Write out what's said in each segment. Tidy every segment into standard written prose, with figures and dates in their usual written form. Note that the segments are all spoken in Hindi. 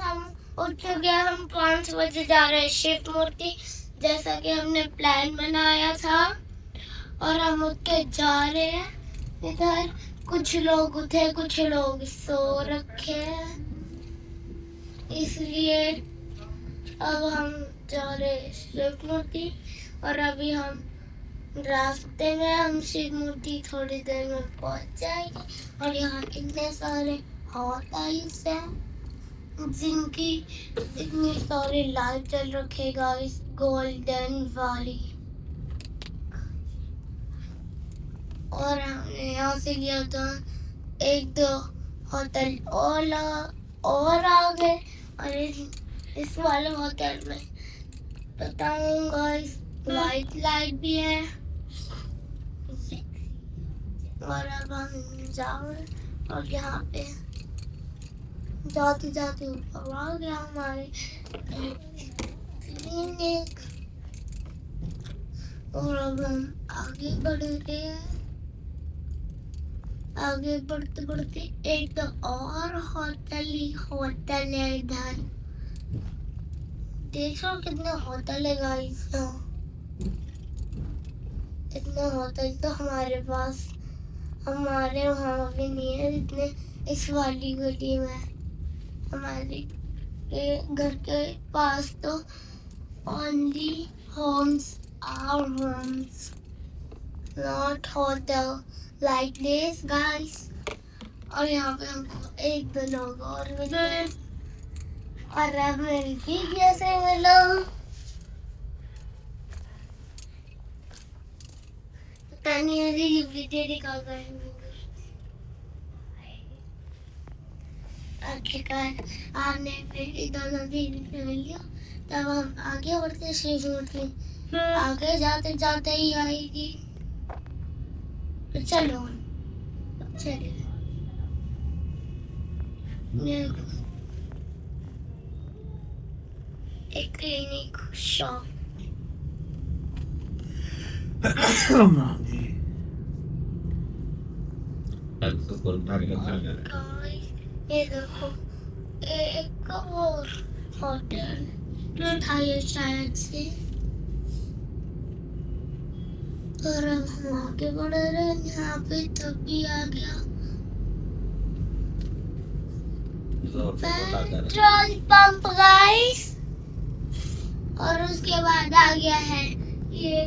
हम उठ चुके हैं। हम 5 बजे जा रहे हैं शिव मूर्ति, जैसा कि हमने प्लान बनाया था। और हम उठ के जा रहे हैं। इधर कुछ लोग उठे, कुछ लोग सो रखे हैं, इसलिए अब हम जा रहे हैं शिव मूर्ति। और अभी हम रास्ते में, हम शिव मूर्ति थोड़ी देर में पहुंच जाएंगे। और यहाँ इतने सारे होटल्स हैं जिनकी इतनी सारी लाइट जल रखे गाइस, गोल्डन वाली। और हमने यहाँ से लिया था 1-2 होटल और आगे। और इस वाले होटल में बताऊंगा, इस वाइट लाइट भी है। और अब हम जाओ, और यहाँ पे जाते जाते ऊपर आ गया हमारे क्लिनिक। और अब हम आगे बढ़ रहे हैं। आगे बढ़ते बढ़ते एक तो और होटल है इधर। देखो कितने होटल है गाइस। इतने होटल तो हमारे पास, हमारे वहाँ भी नहीं है इतने। इस वाली गली में हमारे घर के पास तो only homes are homes, not hotel like this guys। और यहाँ पे हमको 1-2 लोग और मिले। और अब मेरी दीदी से मिलो। पता नहीं मेरी वीडियो निकाल कर आखिरकार आपने मेरी दोनों दीदी से मिल लिया। तब हम आगे बढ़ते शिव मूर्ति आगे जाते जाते ही आएगी। तो चलो चलिए। एक क्लिनिक शॉप। ये देखो एक और होटल था ये शायद से। और अब हम आगे बढ़ रहे हैं। यहाँ पे तभी आ गया पेट्रोल पंप गाइस। और उसके बाद आ गया है ये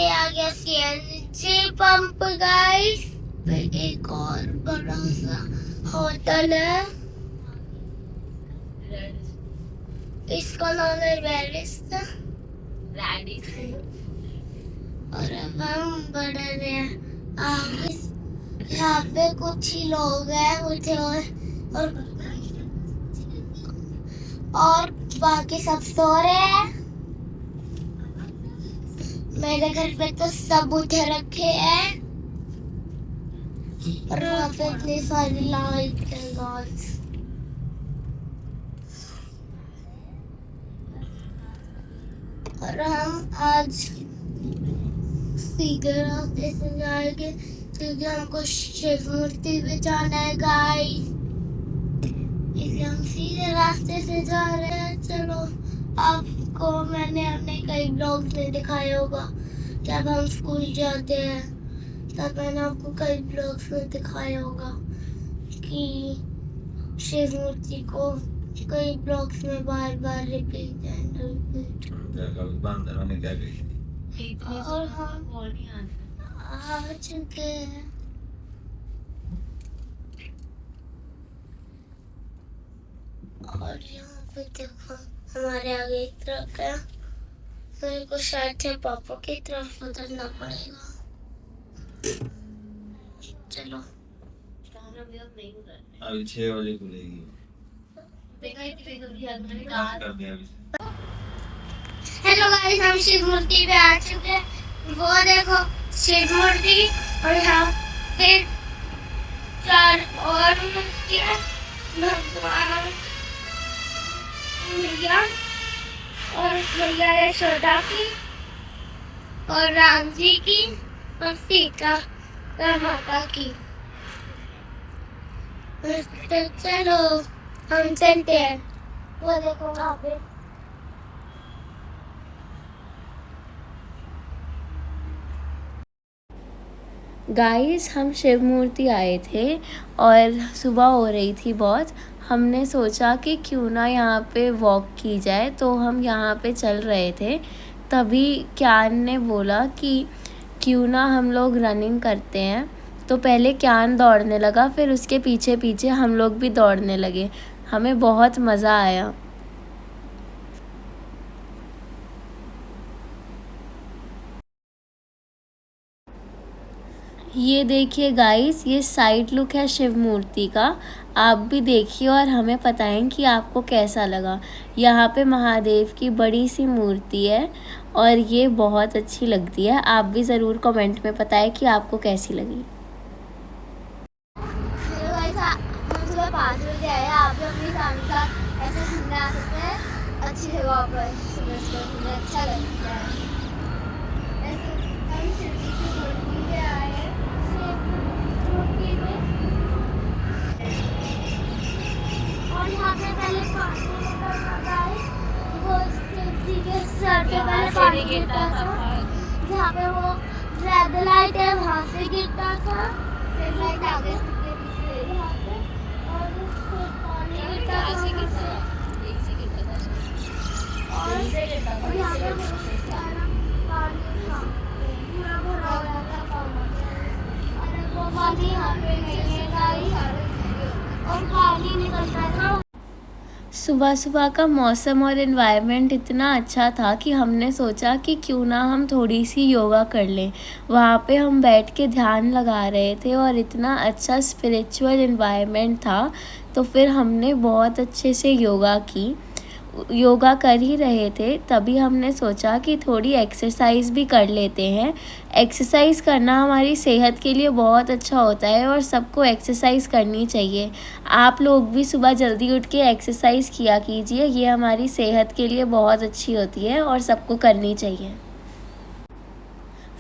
आ गया CNG पंप गाइस। एक और बड़ा सा होटल है, इसका नाम है रेडिस्टा। और अब हम बढ़ रहे हैं आगे। यहाँ पे कुछ ही लोग हैं उठे और बाकी सब सो रहे हैं। मेरे घर पे तो सब उठे रखे हैं। और वहाँ पे इतनी सारी लाइट है गाइस। और हम आज सीधे रास्ते से जाएंगे क्योंकि हमको शिव मूर्ति पे जाना है गाइस। इसलिए हम सीधे रास्ते से जा रहे हैं। चलो, आपको मैंने अपने कई ब्लॉग्स में दिखाया होगा जब हम स्कूल जाते हैं, तब मैंने आपको कई ब्लॉग्स में दिखाया होगा कि शिव मूर्ति को कई ब्लॉग्स में बार बार रिपीट एंड रिपीट। और हम आ चुके हैं। और यहाँ पे देखो हमारे आगे एक ट्रक है। मेरे को शायद से पापा की तरफ उतरना पड़ेगा। चलो, अभी 6 बजे खुलेगी। हेलो गाइस, हम शिव मूर्ति पे आ चुके हैं। वो देखो शिव मूर्ति, और यहाँ पे 4 और मूर्तियाँ, भगवान भैया और भैया यशोदा की और राम जी की और सीता माता की। तो चलो हम चलते हैं। वो देखो वहाँ पे। गाइस हम शिव मूर्ति आए थे और सुबह हो रही थी बहुत। हमने सोचा कि क्यों ना यहाँ पे वॉक की जाए, तो हम यहाँ पे चल रहे थे। तभी क्यान ने बोला कि क्यों ना हम लोग रनिंग करते हैं। तो पहले क्यान दौड़ने लगा, फिर उसके पीछे पीछे हम लोग भी दौड़ने लगे। हमें बहुत मज़ा आया। ये देखिए गाइस, ये साइड लुक है शिव मूर्ति का। आप भी देखिए और हमें बताएं कि आपको कैसा लगा। यहाँ पे महादेव की बड़ी सी मूर्ति है और ये बहुत अच्छी लगती है। आप भी ज़रूर कमेंट में बताएं कि आपको कैसी लगी। हेलो गाइस, हम सुबह 5 बजे आए। आप भी अपनी फैमिली के साथ ऐसे घूमने आ सकते हैं अच्छी जगह पर। सुबह सुबह घूमने अच्छा लगता है। ऐसे हम शिव जी की मूर्ति पे आए हैं। शिव मूर्ति में और यहाँ पे पहले पानी निकलता था। वो शिव जी के सर पे पहले पानी गिरता था। जहाँ पे वो रेड लाइट है वहाँ से गिरता था। रेड लाइट आगे से यहाँ पे और फिर पानी गिरता था वहाँ से। और यहाँ पे बहुत सारा पानी था, पूरा भरा हुआ था पानी। और वो पानी यहाँ पे नहीं है गाइस, और पानी निकलता था। सुबह सुबह का मौसम और इन्वायरमेंट इतना अच्छा था कि हमने सोचा कि क्यों ना हम थोड़ी सी योगा कर लें। वहाँ पे हम बैठ के ध्यान लगा रहे थे और इतना अच्छा स्पिरिचुअल इन्वायरमेंट था, तो फिर हमने बहुत अच्छे से योगा कर ही रहे थे। तभी हमने सोचा कि थोड़ी एक्सरसाइज भी कर लेते हैं। एक्सरसाइज करना हमारी सेहत के लिए बहुत अच्छा होता है और सबको एक्सरसाइज करनी चाहिए। आप लोग भी सुबह जल्दी उठ के एक्सरसाइज किया कीजिए, ये हमारी सेहत के लिए बहुत अच्छी होती है और सबको करनी चाहिए।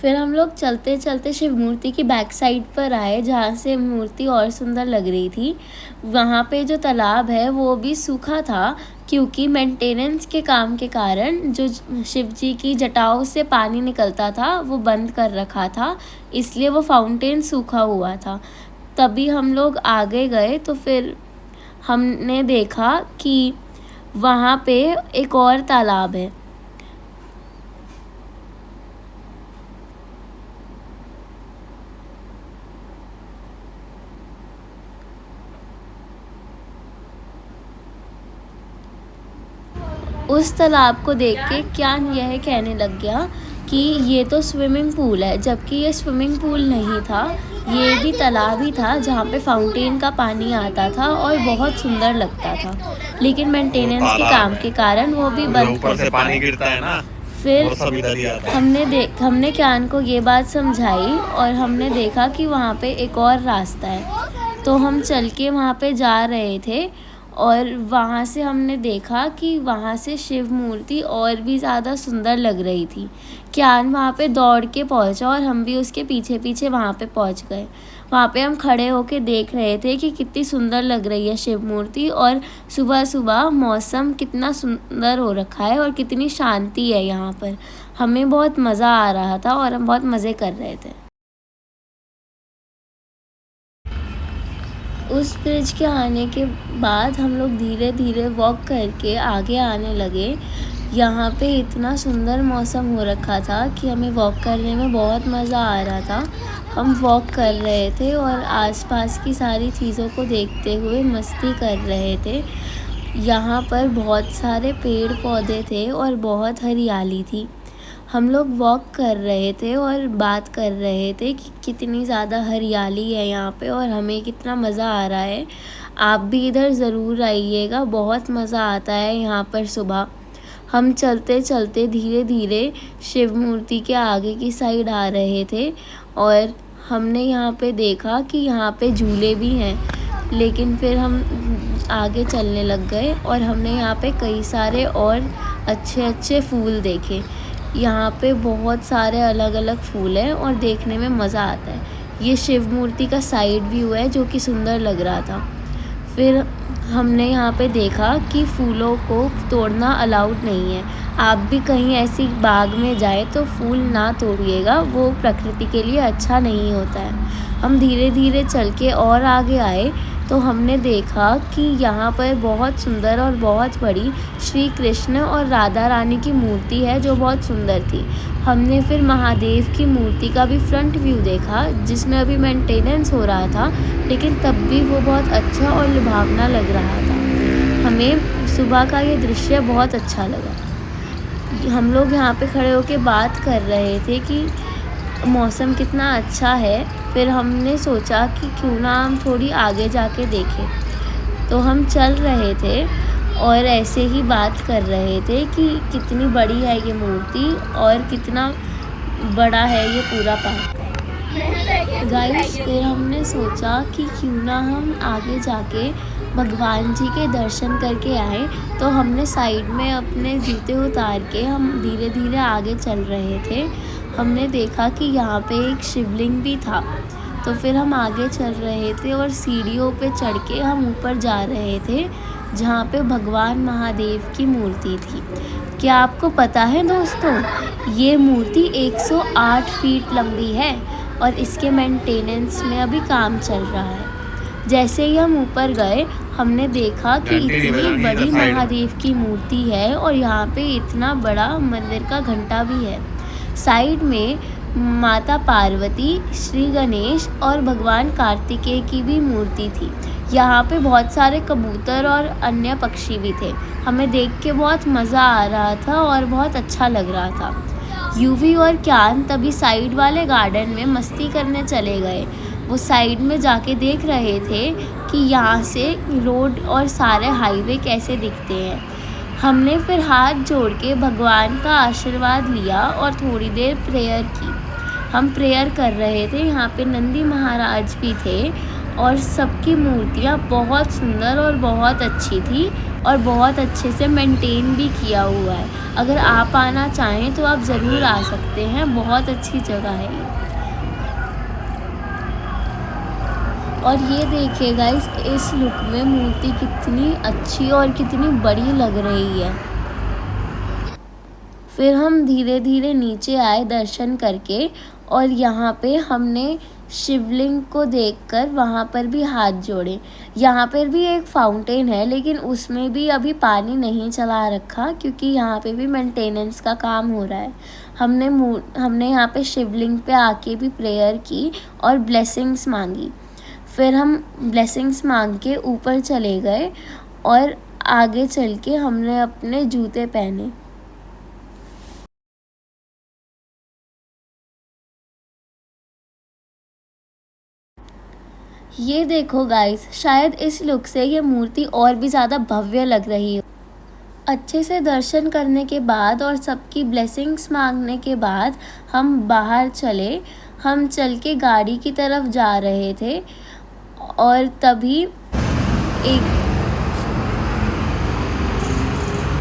फिर हम लोग चलते चलते शिव मूर्ति की बैक साइड पर आए, जहाँ से मूर्ति और सुंदर लग रही थी। वहाँ पे जो तालाब है वो भी सूखा था, क्योंकि मेंटेनेंस के काम के कारण जो शिव जी की जटाओं से पानी निकलता था वो बंद कर रखा था, इसलिए वो फाउंटेन सूखा हुआ था। तभी हम लोग आगे गए तो फिर हमने देखा कि वहाँ पे एक और तालाब है। उस तालाब को देख के क्यान यह कहने लग गया कि ये तो स्विमिंग पूल है, जबकि ये स्विमिंग पूल नहीं था। ये भी तालाब ही था जहाँ पे फाउंटेन का पानी आता था और बहुत सुंदर लगता था, लेकिन मेंटेनेंस के काम के कारण वो भी बंद कर दिया। पानी गिरता है ना, फिर हमने क्यान को ये बात समझाई और हमने देखा कि वहाँ पे एक और रास्ता है, तो हम चल के वहाँ पे जा रहे थे और वहाँ से हमने देखा कि वहाँ से शिव मूर्ति और भी ज़्यादा सुंदर लग रही थी। क्यान वहाँ पे दौड़ के पहुँचा और हम भी उसके पीछे पीछे वहाँ पे पहुँच गए। वहाँ पे हम खड़े होके देख रहे थे कि कितनी सुंदर लग रही है शिव मूर्ति, और सुबह सुबह मौसम कितना सुंदर हो रखा है और कितनी शांति है यहाँ पर। हमें बहुत मज़ा आ रहा था और हम बहुत मज़े कर रहे थे। उस ब्रिज के आने के बाद हम लोग धीरे धीरे वॉक करके आगे आने लगे। यहाँ पे इतना सुंदर मौसम हो रखा था कि हमें वॉक करने में बहुत मज़ा आ रहा था। हम वॉक कर रहे थे और आसपास की सारी चीज़ों को देखते हुए मस्ती कर रहे थे। यहाँ पर बहुत सारे पेड़ पौधे थे और बहुत हरियाली थी। हम लोग वॉक कर रहे थे और बात कर रहे थे कि कितनी ज़्यादा हरियाली है यहाँ पे और हमें कितना मज़ा आ रहा है। आप भी इधर ज़रूर आइएगा, बहुत मज़ा आता है यहाँ पर सुबह। हम चलते चलते धीरे धीरे शिव मूर्ति के आगे की साइड आ रहे थे और हमने यहाँ पे देखा कि यहाँ पे झूले भी हैं, लेकिन फिर हम आगे चलने लग गए और हमने यहाँ पे कई सारे और अच्छे अच्छे फूल देखे। यहाँ पे बहुत सारे अलग अलग फूल हैं और देखने में मज़ा आता है। ये शिव मूर्ति का साइड व्यू है जो कि सुंदर लग रहा था। फिर हमने यहाँ पे देखा कि फूलों को तोड़ना अलाउड नहीं है। आप भी कहीं ऐसी बाग में जाए तो फूल ना तोड़िएगा, वो प्रकृति के लिए अच्छा नहीं होता है। हम धीरे धीरे चल के और आगे आए तो हमने देखा कि यहाँ पर बहुत सुंदर और बहुत बड़ी श्री कृष्ण और राधा रानी की मूर्ति है जो बहुत सुंदर थी। हमने फिर महादेव की मूर्ति का भी फ्रंट व्यू देखा जिसमें अभी मेंटेनेंस हो रहा था, लेकिन तब भी वो बहुत अच्छा और लुभावना लग रहा था। हमें सुबह का ये दृश्य बहुत अच्छा लगा। हम लोग यहाँ पे खड़े होके बात कर रहे थे कि मौसम कितना अच्छा है। फिर हमने सोचा कि क्यों ना हम थोड़ी आगे जाके देखें। तो हम चल रहे थे और ऐसे ही बात कर रहे थे कि कितनी बड़ी है ये मूर्ति और कितना बड़ा है ये पूरा पार्क। गाइस, फिर हमने सोचा कि क्यों ना हम आगे जाके भगवान जी के दर्शन करके आए। तो हमने साइड में अपने जूते उतार के हम धीरे धीरे आगे चल रहे थे। हमने देखा कि यहाँ पे एक शिवलिंग भी था। तो फिर हम आगे चल रहे थे और सीढ़ियों पे चढ़ के हम ऊपर जा रहे थे जहाँ पे भगवान महादेव की मूर्ति थी। क्या आपको पता है दोस्तों, ये मूर्ति 108 फीट लंबी है और इसके मेंटेनेंस में अभी काम चल रहा है। जैसे ही हम ऊपर गए हमने देखा कि इतनी बड़ी महादेव की मूर्ति है और यहाँ पे इतना बड़ा मंदिर का घंटा भी है। साइड में माता पार्वती, श्री गणेश और भगवान कार्तिकेय की भी मूर्ति थी। यहाँ पे बहुत सारे कबूतर और अन्य पक्षी भी थे। हमें देख के बहुत मज़ा आ रहा था और बहुत अच्छा लग रहा था। यूवी और क्यान तभी साइड वाले गार्डन में मस्ती करने चले गए। वो साइड में जाके देख रहे थे कि यहाँ से रोड और सारे हाईवे कैसे दिखते हैं। हमने फिर हाथ जोड़ के भगवान का आशीर्वाद लिया और थोड़ी देर प्रेयर की। हम प्रेयर कर रहे थे। यहाँ पे नंदी महाराज भी थे और सबकी मूर्तियाँ बहुत सुंदर और बहुत अच्छी थी और बहुत अच्छे से मेंटेन भी किया हुआ है। अगर आप आना चाहें तो आप ज़रूर आ सकते हैं, बहुत अच्छी जगह है ये। और ये देखिए गाइस, इस लुक में मूर्ति कितनी अच्छी और कितनी बड़ी लग रही है। फिर हम धीरे धीरे नीचे आए दर्शन करके और यहाँ पे हमने शिवलिंग को देखकर वहाँ पर भी हाथ जोड़े। यहाँ पर भी एक फाउंटेन है लेकिन उसमें भी अभी पानी नहीं चला रखा क्योंकि यहाँ पे भी मेंटेनेंस का काम हो रहा है। हमने यहाँ पे शिवलिंग पे आके भी प्रेयर की और ब्लेसिंग्स मांगी। फिर हम ब्लेसिंग्स मांग के ऊपर चले गए और आगे चल के हमने अपने जूते पहने। ये देखो गाइस, शायद इस लुक से ये मूर्ति और भी ज़्यादा भव्य लग रही है। अच्छे से दर्शन करने के बाद और सबकी ब्लेसिंग्स मांगने के बाद हम बाहर चले। हम चल के गाड़ी की तरफ जा रहे थे और तभी एक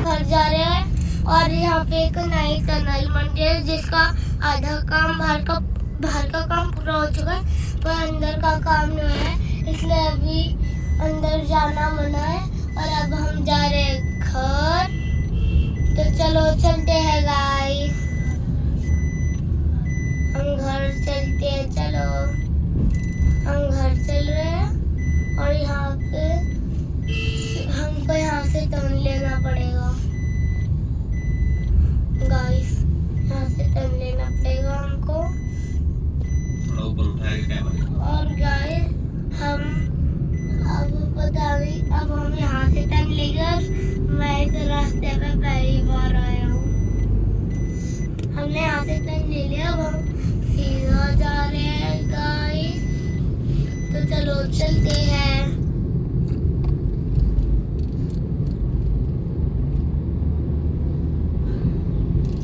घर जा रहे हैं और यहाँ पे एक नई टनल बन रही है जिसका आधा काम बाहर का काम पूरा हो चुका है पर अंदर का काम नहीं है, इसलिए अभी अंदर जाना मना है। और अब हम जा रहे हैं घर। तो चलो चलते हैं गाइस, हम घर चलते हैं। चलो हम घर चल रहे हैं और यहाँ पे हमको यहाँ से टर्न लेना पड़ेगा गाइस, यहाँ से टर्न लेना पड़ेगा हमको। और गाइस हम अब पता नहीं, अब हम यहाँ से टर्न लेकर मैं इस रास्ते पे पहली बार आया हूँ। हमने यहाँ से टर्न ले लिया, अब हम सीधा जा रहे हैं गाइस। तो चलो चलते हैं।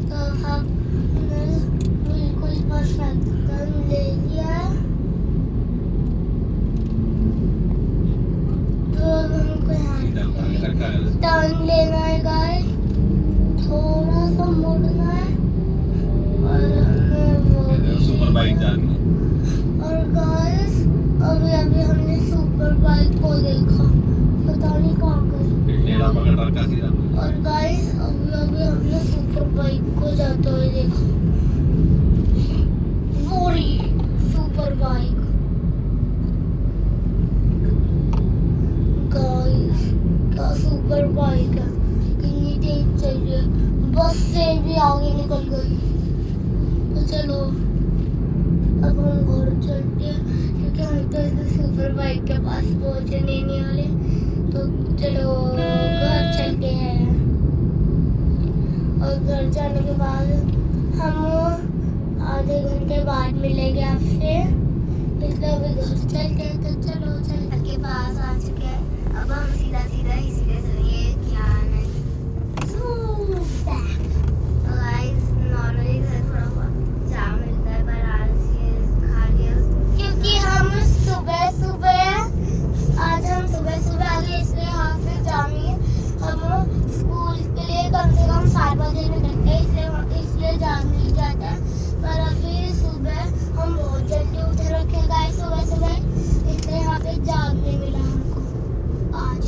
तो हमने बिल्कुल परफेक्ट टर्न ले लिया। तो अब हमको यहाँ टर्न लेना है गाइस, थोड़ा सा मुड़ना है और और गाइस अभी हमने सुपर बाइक को देखा पता नहीं कहाँ गई। टेढ़ा पकड़ रखा सीधा। और गाइस अभी हमने सुपर बाइक को जाते हुए देखा। गोरी सुपर बाइक गाइस, क्या सुपर बाइक है, कितनी तेज चल रही है, बस से भी आगे निकल गई। तो चलो अब हम घर चलते हैं क्योंकि हम तो इस सुपर बाइक के पास पहुंचने नहीं वाले। तो चलो घर चलते हैं और घर जाने के बाद हम आधे घंटे बाद मिलेंगे आपसे, इसलिए अभी घर चलते हैं। तो चलो घर के पास आ चुके हैं, अब हम सीधा सीधा इसी के चलिए क्या नहीं। गाइस नॉर्मली घर थोड़ा बहुत जाम मिलता है पर आज ये खाली है क्योंकि हम सुबह आज हम सुबह आ गए, इसलिए यहाँ पे जाम ही है। हम स्कूल के लिए कम से कम 7 बजे निकलते हैं, इसलिए जाम मिल जाता है। पर अभी सुबह हम बहुत जल्दी उठ रखे गाइस सुबह, इसलिए यहाँ पे जाम नहीं मिला हमको आज।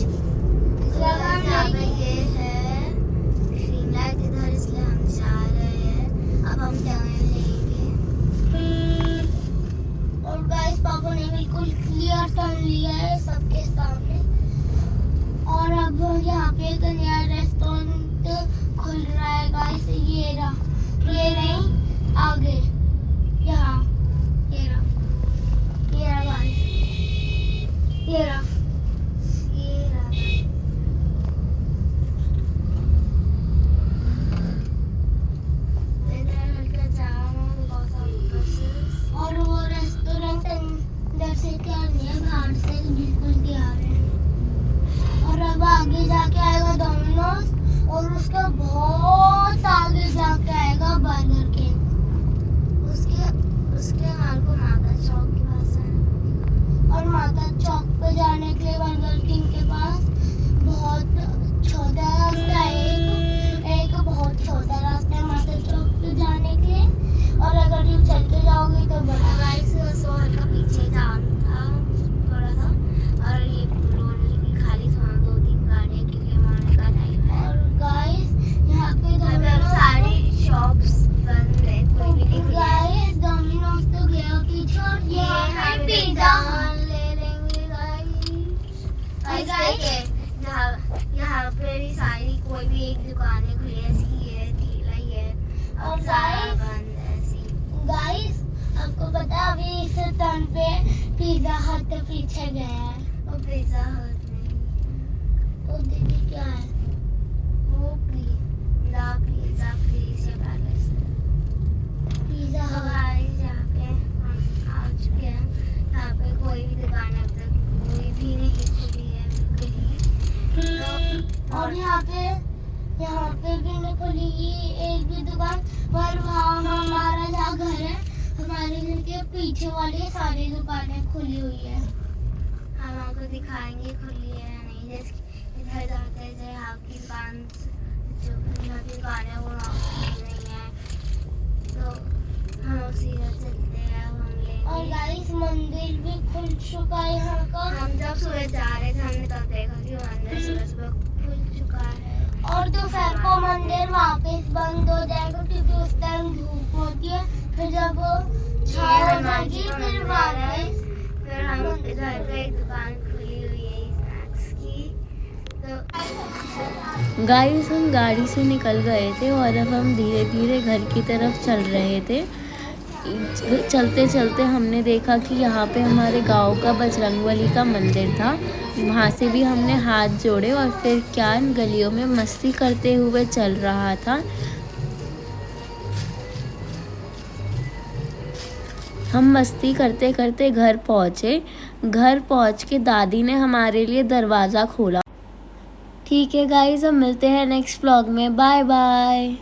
ये है शिमला इधर, इसलिए हम जा रहे हैं। अब हम टर्न लेंगे और गाइस पापा ने बिल्कुल क्लियर टर्न लिया है सबके सामने। और अब यहाँ पे एक नया रेस्टोरेंट खुल रहा है गाइस, ये नहीं आगे, यहाँ ये रहा गाइस, ये रहा। और वो रेस्टोरेंट अंदर से क्या नहीं है, बाहर से बिल्कुल तैयार है। और अब आगे जाके आएगा डोमिनोज और उसके बहुत आगे जाके आएगा बर्गर किंग। उसके हाल को माता चौक के पास है और माता चौक पे जाने के लिए बर्गर किंग के पास बहुत छोटा रास्ता है, एक बहुत छोटा रास्ता है माता चौक पे जाने के लिए। और अगर यू चलते जाओगे तो बड़ा गाइस शहर का पीछे जाम था थोड़ा सा, और ये रोड बिल्कुल खाली था, 2-3 गाड़ियाँ क्योंकि हमारे का टाइम है। और गाइस यहाँ पे सारी शॉप्स बंद है, कोई भी नहीं खुला है। गाइस डोमिनोज तो गया पीछे और ये है पिज़्ज़ा ले लेंगे गाइस। यहाँ पे भी सारी कोई भी एक दुकानें खुली है, इसकी है ठेला ही है और सारा बंद है। गाइस आपको पता है अभी इस टर्न पे पिज़्ज़ा हट पीछे गया है, और पिज़्ज़ा हट नहीं, तो दीदी क्या है वो पिज़्ज़ा प्लीज से पैलेस पिज़्ज़ा गाइस। यहाँ पे हम आ चुके हैं, यहाँ पे कोई भी दुकान अब तक कोई भी नहीं खुली है बिल्कुल। और यहाँ पे भी नहीं खुली एक भी दुकान, पर वहाँ हमारा जहाँ घर है, हमारे घर के पीछे वाली सारी दुकानें खुली हुई है। हम आपको दिखाएंगे खुली है या नहीं। जैसे इधर जाते हैं जो यहाँ की दुकान, जो यहाँ की दुकान है वो खुली नहीं है, तो हम उसी तरह चलते हैं। अब हम लेंगे। और गाइस मंदिर भी खुल चुका है यहाँ का। हम जब सुबह जा रहे थे हमने तब देखा कि मंदिर सुबह खुल चुका है। और दोपहर को मंदिर वापस बंद हो जाएगा क्योंकि उस टाइम धूप होती है, फिर जब छाँव हो जाएगी फिर वापस। फिर हम इधर पे एक दुकान खुली हुई है स्नैक्स की। तो गाइस हम गाड़ी से निकल गए थे और अब हम धीरे धीरे घर की तरफ चल रहे थे। चलते चलते हमने देखा कि यहाँ पे हमारे गांव का बजरंगबली का मंदिर था, वहाँ से भी हमने हाथ जोड़े और फिर क्या गलियों में मस्ती करते हुए चल रहा था। हम मस्ती करते करते घर पहुँचे। घर पहुँच के दादी ने हमारे लिए दरवाज़ा खोला। ठीक है गाइस, हम मिलते हैं नेक्स्ट व्लॉग में। Bye bye.